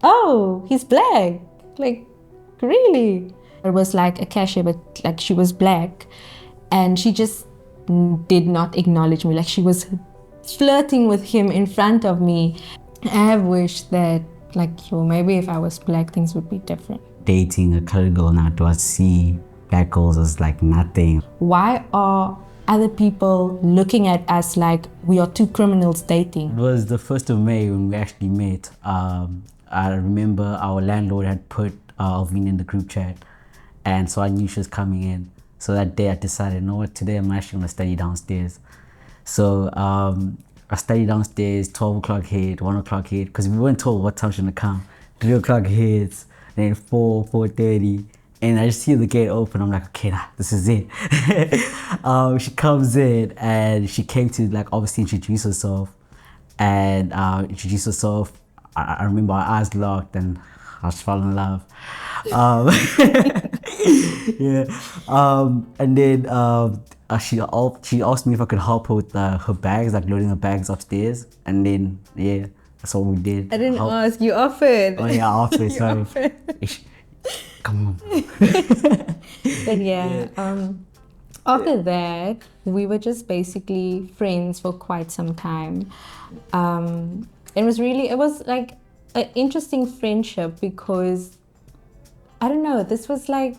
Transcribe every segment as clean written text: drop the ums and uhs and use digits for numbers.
oh, he's black. Like, really? It was like a cashier, but like she was black. And she just did not acknowledge me. Like she was flirting with him in front of me. I have wished that, like, yo, maybe if I was black, things would be different. Dating a colored girl now, do I see black girls as like nothing? Why are other people looking at us like we are two criminals dating? It was the 1st of May when we actually met. I remember our landlord had put Alvina in the group chat, and so I knew she was coming in. So that day I decided, you know what, today I'm actually gonna study downstairs. So I studied downstairs, 12 o'clock hit, 1 o'clock hit, because we weren't told what time she's gonna come. 3 o'clock hits, then 4:30, and I just see the gate open. I'm like, okay, nah, this is it. She comes in, and she came to like obviously introduce herself, and introduce herself. I remember our eyes locked, and I just fell in love. Um, yeah, and then she asked me if I could help her with her bags, like loading her bags upstairs, and then yeah, that's what we did. I didn't ask, you offered. Oh yeah, office. You Sorry. offered. Come on. But yeah, after that, we were just basically friends for quite some time. It was like an interesting friendship because, I don't know, this was like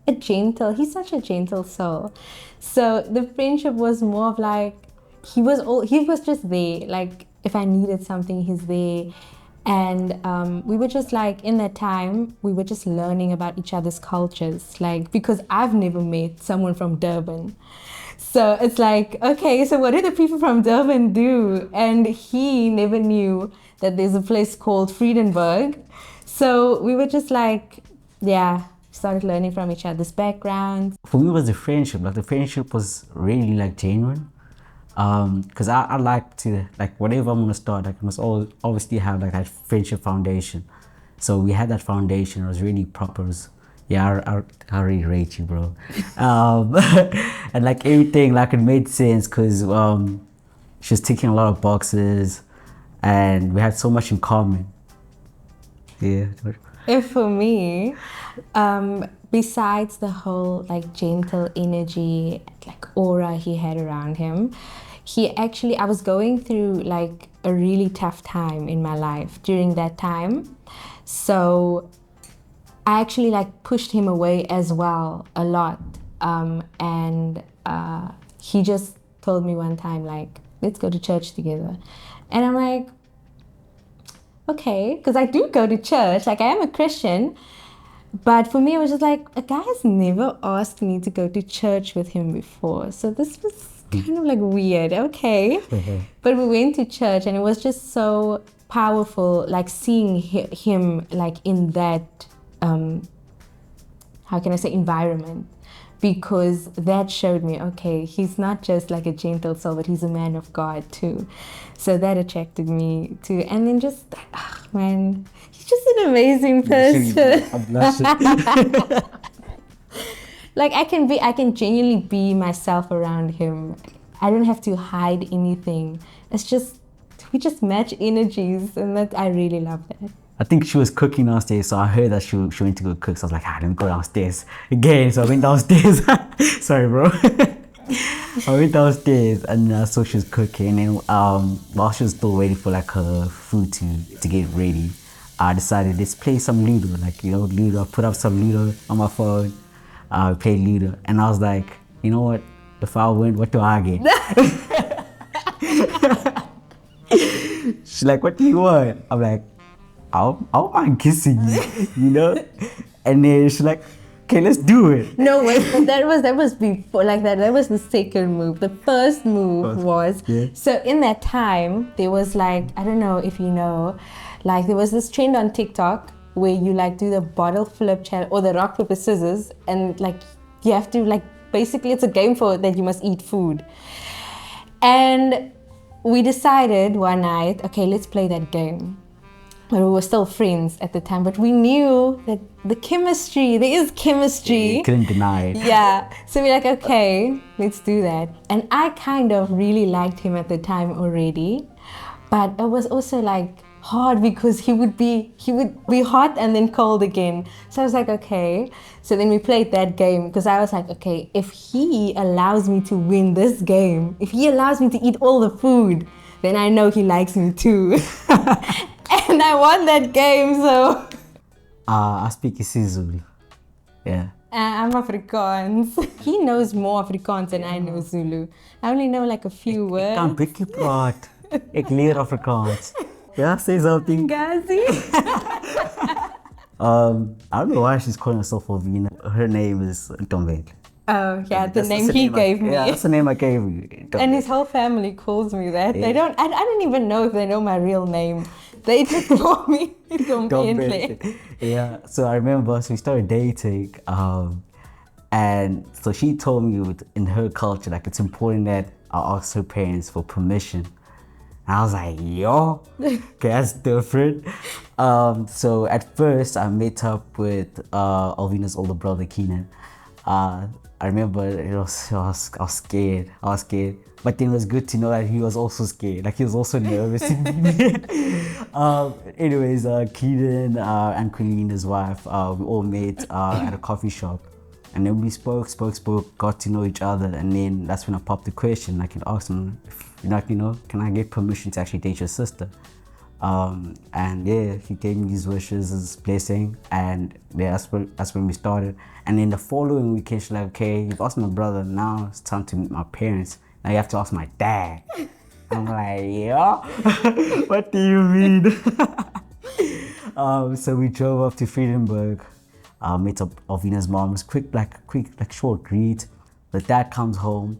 he's such a gentle soul. So the friendship was more of like, he was just there. Like if I needed something, he's there. And we were just like, in that time, we were just learning about each other's cultures. Like, because I've never met someone from Durban. So it's like, okay, so what do the people from Durban do? And he never knew that there's a place called Friedenberg. So we were just like, yeah, started learning from each other's backgrounds. For me, it was the friendship. Like the friendship was really like genuine. Because I like to, like, whatever I'm gonna start, like I must always obviously have like that friendship foundation. So we had that foundation. It was really proper. It was, yeah, I really rate you, bro. And like everything, like it made sense because she was ticking a lot of boxes, and we had so much in common. Yeah. If for me, besides the whole like gentle energy, like aura he had around him, I was going through like a really tough time in my life during that time. So I actually like pushed him away as well a lot. And he just told me one time, like, let's go to church together. And I'm like, okay, because I do go to church, like I am a Christian. But for me, it was just like, a guy has never asked me to go to church with him before. So this was kind of like weird, okay. But we went to church and it was just so powerful, like seeing him like in that, how can I say, environment. Because that showed me, okay, he's not just like a gentle soul, but he's a man of God too. So that attracted me too. And then just, man, he's just an amazing person. I'm blushing. Like I can genuinely be myself around him. I don't have to hide anything. We just match energies, and I really love that. I think she was cooking downstairs, so I heard that she went to go cook. So I was like, let me go downstairs again. So I went downstairs. Sorry, bro. I went downstairs and I saw she was cooking. And while she was still waiting for like her food to get ready, I decided, let's play some Ludo. Like, Ludo. I put up some Ludo on my phone. Played Ludo. And I was like, you know what? If I win, what do I get? She's like, what do you want? I'm like, I don't mind kissing you, And then she's like, okay, let's do it. No, wait, that was before, like that was the second move. The first move was, so in that time, there was like, I don't know if you know, like there was this trend on TikTok where you like do the bottle flip challenge or the rock, paper, scissors, and like you have to like, basically it's a game for that you must eat food. And we decided one night, okay, let's play that game. But we were still friends at the time, but we knew that there is chemistry. You couldn't deny it. Yeah, so we're like, okay, let's do that. And I kind of really liked him at the time already, but it was also like hard because he would be hot and then cold again. So I was like, okay. So then we played that game because I was like, okay, if he allows me to win this game, if he allows me to eat all the food, then I know he likes me too. And I won that game, so. I speak Zulu. Yeah. I'm Afrikaans. He knows more Afrikaans than I know Zulu. I only know like a few words. Ik kan bietjie praat. Ik leer Afrikaans. Yeah, say something. Gazi. I don't know why she's calling herself Alvina. Her name is Ntombele. Oh yeah, the name he gave me. Yeah, that's the name I gave you. And his whole family calls me that. Yeah. I don't even know if they know my real name. They just call me Ntombele. Yeah, so I remember, so we started dating, and so she told me in her culture, like it's important that I ask her parents for permission. And I was like, yo, okay, that's different. So at first I met up with Alvina's older brother, Keenan. I remember I was scared. But then it was good to know that he was also scared. Like he was also nervous. Anyways, Keenan and Colleen, his wife, we all met at a coffee shop. And then we spoke, got to know each other. And then that's when I popped the question. I can ask him, can I get permission to actually date your sister? And yeah, he gave me his wishes, his blessing, and yeah, that's when we started. And then the following weekend, she's like, okay, you've asked my brother, now it's time to meet my parents. Now you have to ask my dad. I'm like, yeah, what do you mean? So we drove up to Friedenberg, met up Alvina's mom. It was quick, short greet. The dad comes home,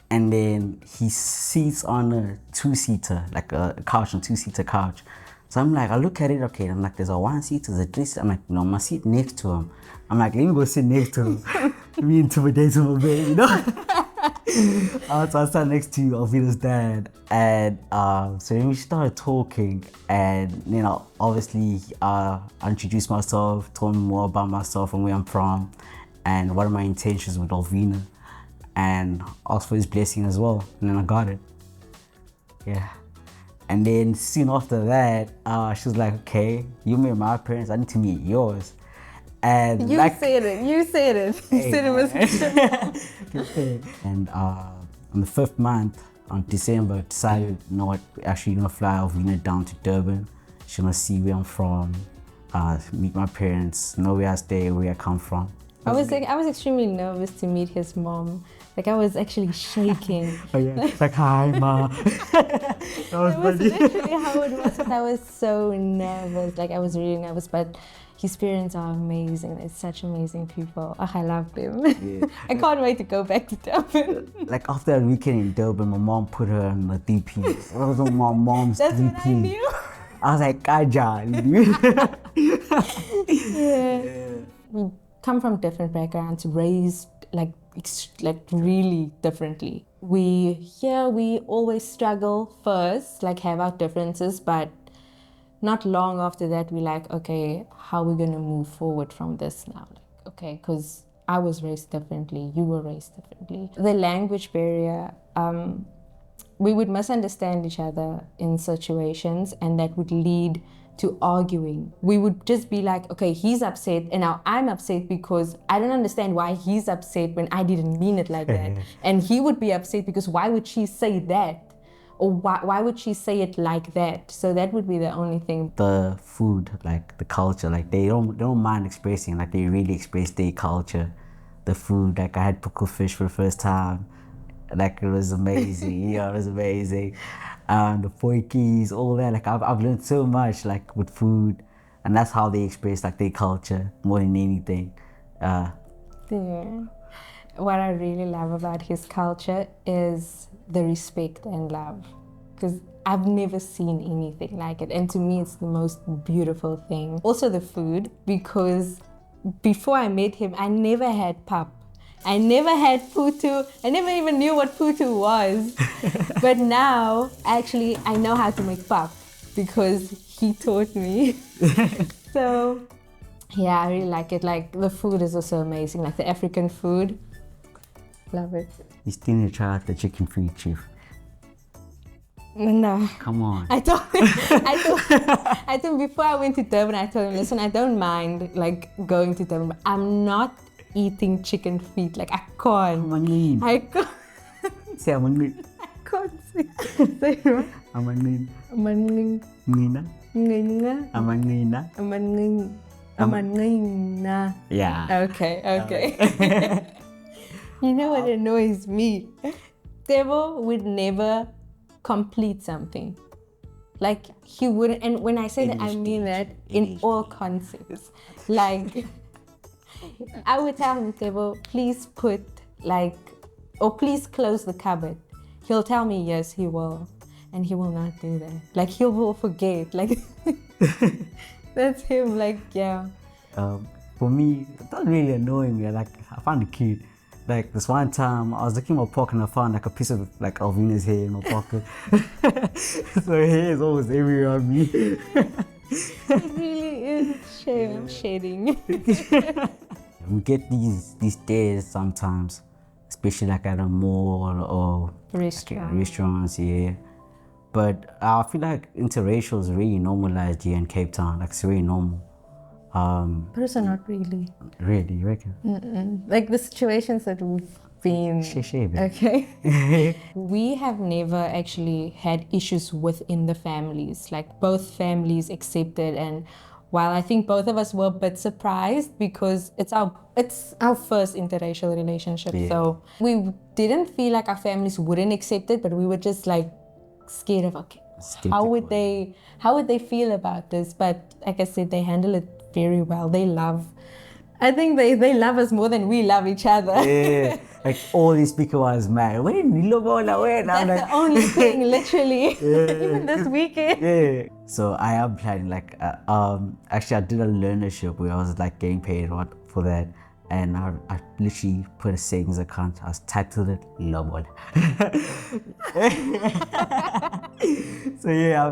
and then he sits on a two-seater, like a couch, a two-seater couch. So I'm like, I look at it, okay, I'm like, there's a one-seater, there's a three-seater. I'm like, no, I'm gonna sit next to him. I'm like, let me go sit next to him. Me intimidate him a bit, you know? So I sat next to Alvina's dad, and so then we started talking, and obviously I introduced myself, told him more about myself and where I'm from, and what are my intentions with Alvina, and asked for his blessing as well, and then I got it. Yeah. And then soon after that, she was like, okay, you met my parents, I need to meet yours. And you said it. You said it was And on the 5th month, on December, decided, you know what, we're actually gonna fly Alvina down to Durban. She's gonna see where I'm from, meet my parents, know where I stay, where I come from. I was extremely nervous to meet his mom. Like I was actually shaking. Oh yeah, like hi ma. That was literally how it was. I was so nervous. Like I was really nervous, but his parents are amazing. They're such amazing people. Oh, I love them. Yeah. I can't wait to go back to Durban. Like after a weekend in Durban, my mom put her on the DP. It was on my mom's That's DP. What I knew. I was like, Kaja. Yeah. We come from different backgrounds, raised like really differently. We always struggle first, like have our differences, but not long after that, we're like, okay, how are we gonna move forward from this now? Like, okay, because I was raised differently, you were raised differently. The language barrier, we would misunderstand each other in situations, and that would lead to arguing. We would just be like, okay, he's upset, and now I'm upset because I don't understand why he's upset when I didn't mean it like that. And he would be upset because why would she say that? Or why would she say it like that? So that would be the only thing. The food, like the culture, like they don't mind expressing, like they really express their culture. The food, like I had pickled fish for the first time. Like it was amazing, it was amazing. The poikies, all that, like I've learned so much like with food, and that's how they express like their culture more than anything. Yeah. What I really love about his culture is the respect and love, because I've never seen anything like it, and to me it's the most beautiful thing. Also the food, because before I met him I never had pap, I never had putu, I never even knew what putu was. But now actually I know how to make pap because he taught me. So yeah, I really like it. Like the food is also amazing, like the African food. Love it. You still need to try out the chicken feet, Chief. No. Come on. I told him before I went to Durban, I told him, listen, I don't mind like going to Durban, but I'm not eating chicken feet. Like I can't. Amanqina. I can't. Say amanqina. I can't say what? Amanqina. Amanqina. Nqina. Nqina. Amanqina. Amanqina. Yeah. Okay. You know what annoys me? Cebo would never complete something. Like he wouldn't, and when I say that, I mean that in all concepts. Like I would tell him, Cebo, please put like, or please close the cupboard. He'll tell me yes, he will, and he will not do that. Like he will forget. Like that's him. Like yeah. For me, it doesn't really annoy me. Like I found it cute. Like this one time, I was looking in my pocket and I found like a piece of like Alvina's hair in my pocket. So her hair is always everywhere on me. It really is. Shame. I'm shedding. We get these days sometimes, especially like at a mall or restaurants, yeah. But I feel like interracial is really normalized here in Cape Town. Like it's really normal. But also not really. Really, you reckon? Like the situations that we've been. Okay. We have never actually had issues within the families. Like both families accepted, and while I think both of us were a bit surprised because it's our first interracial relationship. Yeah. So we didn't feel like our families wouldn't accept it, but we were just like scared of how would they feel about this? But like I said, they handle it very well. I think they love us more than we love each other. Yeah, like all these speaker was mad. When? That's the only thing, literally. Yeah. Even this weekend. Yeah. So I am planning like, actually I did a learnership where I was like getting paid for that. And I literally put a savings account. I was titled it Lobol. So yeah,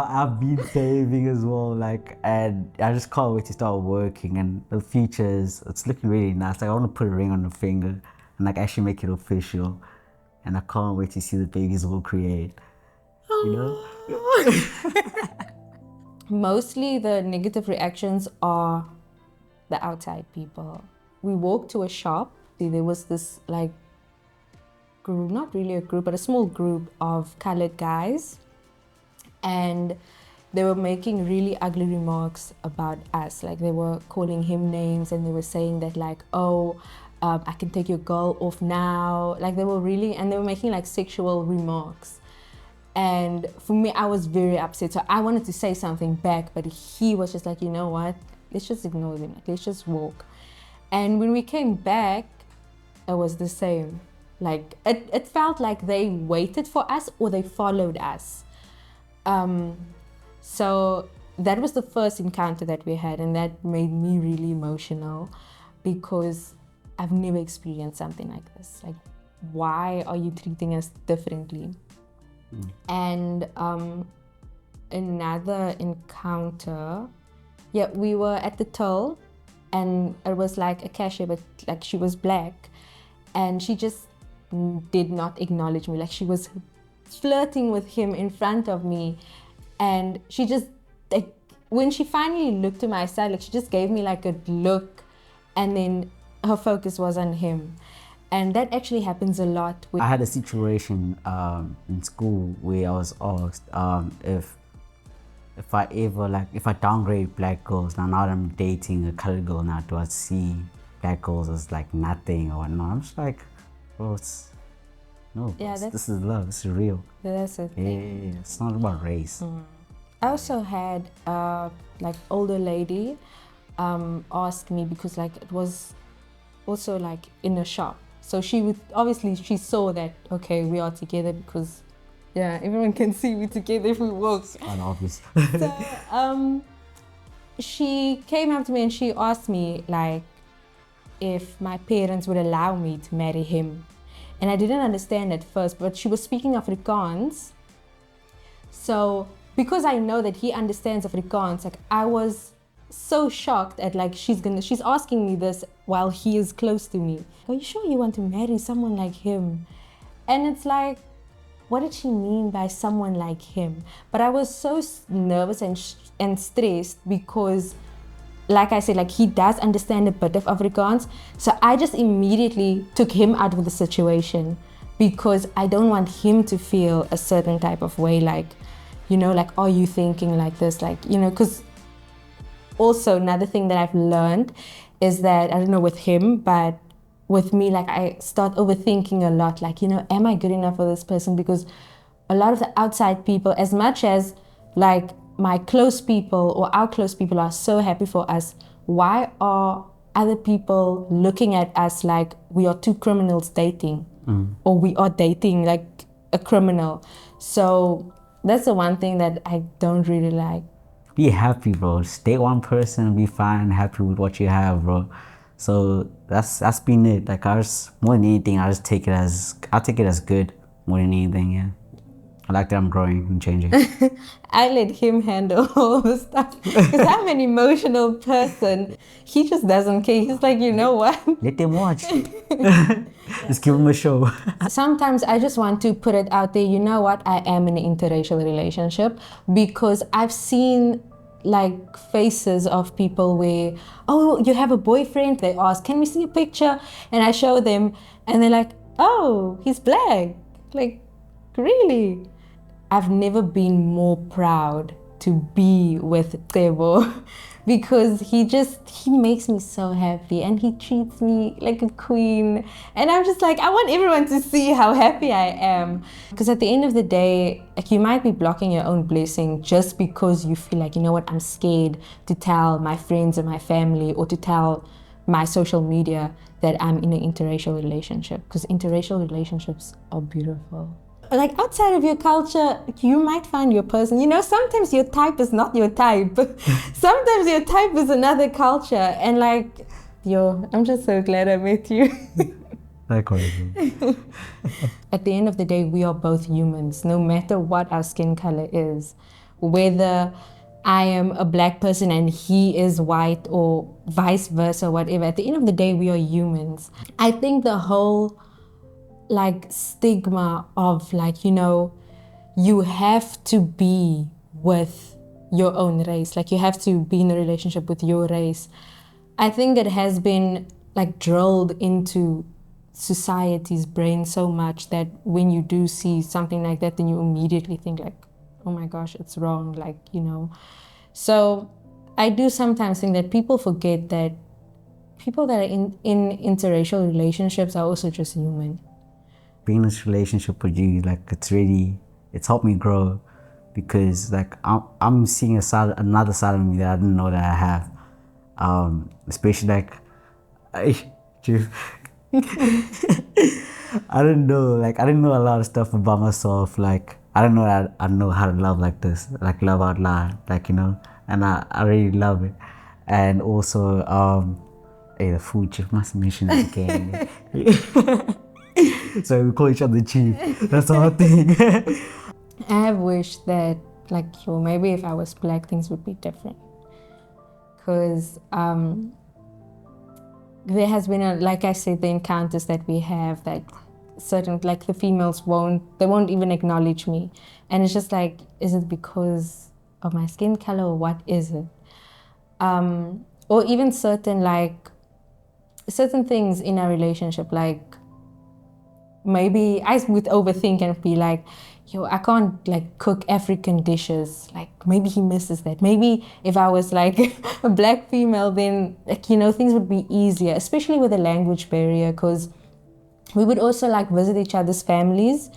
I've been saving as well. Like, and I just can't wait to start working. And the futures, it's looking really nice. Like, I want to put a ring on the finger and like actually make it official. And I can't wait to see the babies we'll create. You know. Mostly the negative reactions are the outside people. We walked to a shop. There was this like group, not really a group, but a small group of colored guys. And they were making really ugly remarks about us. Like they were calling him names and they were saying that like, oh, I can take your girl off now. Like they were making like sexual remarks. And for me, I was very upset. So I wanted to say something back, but he was just like, you know what? Let's just ignore them. Like, let's just walk. And when we came back, it was the same. Like it felt like they waited for us or they followed us. So that was the first encounter that we had, and that made me really emotional because I've never experienced something like this. Like, why are you treating us differently? And another encounter, we were at the till. And it was like a cashier, but like she was black, and she just did not acknowledge me. Like she was flirting with him in front of me, and she just like when she finally looked to my side, like she just gave me like a look, and then her focus was on him, and that actually happens a lot. I had a situation in school where I was asked if I downgrade black girls, now that I'm dating a colored girl now, do I see black girls as like nothing or no? I'm just like, bro, this is love, this is real. That's the thing. Yeah, it's not about race. I also had like older lady ask me because like it was also like in a shop. So she saw that, okay, we are together because everyone can see we together if we walk. It's unobvious. So she came up to me and she asked me like if my parents would allow me to marry him. And I didn't understand at first, but she was speaking Afrikaans. So because I know that he understands Afrikaans, like I was so shocked at like she's asking me this while he is close to me. Are you sure you want to marry someone like him? And it's like, what did she mean by someone like him? But I was so nervous and stressed because, like I said, like he does understand a bit of Afrikaans. So I just immediately took him out of the situation because I don't want him to feel a certain type of way, like, you know, like, are you thinking like this? Like, you know, because also another thing that I've learned is that, I don't know with him, but with me, like I start overthinking a lot, like, you know, am I good enough for this person? Because a lot of the outside people, as much as like my close people or our close people are so happy for us, why are other people looking at us like we are two criminals dating, or we are dating like a criminal? So that's the one thing that I don't really like. Be happy, bro. Stay one person and be fine, happy with what you have, bro. So that's been it. Like I just, more than anything, I take it as good more than anything. Yeah, I like that I'm growing and changing. I let him handle all the stuff because I'm an emotional person. He just doesn't care. He's like, you know what? Let them watch. Just give them a show. Sometimes I just want to put it out there, you know what? I am in an interracial relationship because I've seen like faces of people where, oh, you have a boyfriend? They ask, can we see a picture? And I show them and they're like, oh, he's black. Like, really? I've never been more proud to be with Cebo because he makes me so happy and he treats me like a queen. And I'm just like, I want everyone to see how happy I am. Because at the end of the day, like, you might be blocking your own blessing just because you feel like, you know what, I'm scared to tell my friends or my family or to tell my social media that I'm in an interracial relationship, because interracial relationships are beautiful. Like outside of your culture, you might find your person. You know, sometimes your type is not your type. Sometimes your type is another culture. And like, I'm just so glad I met you. Likewise. At the end of the day, we are both humans, no matter what our skin color is. Whether I am a black person and he is white or vice versa, whatever. At the end of the day, we are humans. I think the whole like stigma of like, you know, you have to be with your own race, like you have to be in a relationship with your race. I think it has been like drilled into society's brain so much that when you do see something like that, then you immediately think like, oh my gosh, it's wrong, like, you know. So I do sometimes think that people forget that people that are in interracial relationships are also just human. Being in this relationship with you, like it's helped me grow, because like I'm seeing another side of me that I didn't know that I have. Especially like I didn't know a lot of stuff about myself. Like I didn't know that I know how to love like this, like love out loud, like, you know, and I really love it. And also hey, the food chief must mention it again. So we call each other chief. That's our thing. I have wished that, like, maybe if I was black, things would be different. Because there has been, like I said, the encounters that we have, that certain, like the females won't even acknowledge me. And it's just like, is it because of my skin color or what is it? Or even certain things in our relationship, like, maybe I would overthink and be like, I can't like cook African dishes. Like maybe he misses that. Maybe if I was like a black female, then like, you know, things would be easier, especially with the language barrier, because we would also like visit each other's families,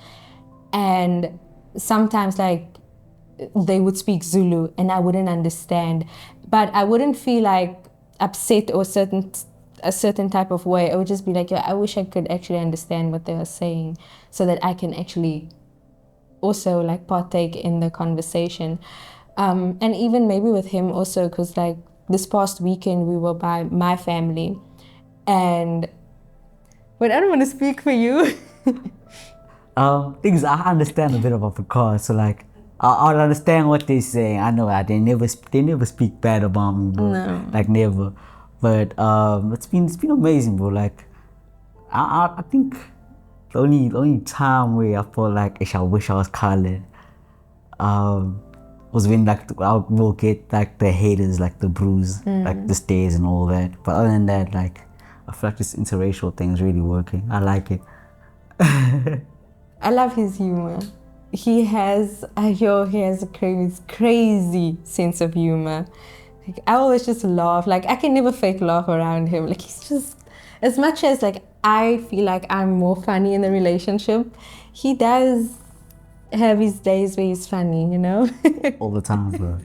and sometimes like they would speak Zulu and I wouldn't understand, but I wouldn't feel like upset or a certain type of way. I would just be like, I wish I could actually understand what they are saying so that I can actually also like partake in the conversation. And even maybe with him also, because like this past weekend we were by my family, but I don't want to speak for you. Things I understand a bit about the car, so like I'll understand what they're saying. I know that they never speak bad about me, bro. No. Like never. But it's been amazing, bro. Like I think The only time where I felt like I wish I was colored was when like we'll get like the haters, like the bruise, like the stares and all that. But other than that, like I feel like this interracial thing is really working. I like it. I love his humor. He has a crazy sense of humor. Like, I always just laugh. Like, I can never fake laugh around him. Like, he's just, as much as like I feel like I'm more funny in the relationship, he does have his days where he's funny, you know? All the time, bro.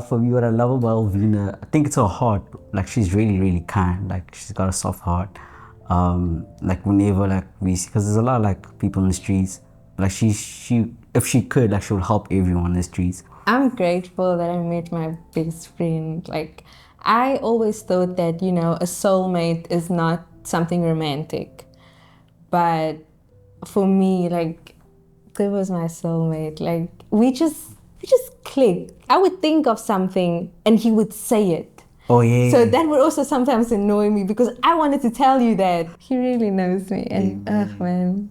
For me, what I love about Alvina, I think it's her heart. Like she's really, really kind. Like she's got a soft heart. Like whenever like we see, because there's a lot of like people in the streets. Like she, if she could, like she would help everyone in the streets. I'm grateful that I met my best friend. Like, I always thought that, you know, a soulmate is not something romantic. But for me, like, that was my soulmate. Like, we just clicked. I would think of something and he would say it. Oh yeah. So that would also sometimes annoy me because I wanted to tell you that. He really knows me and, ugh, man.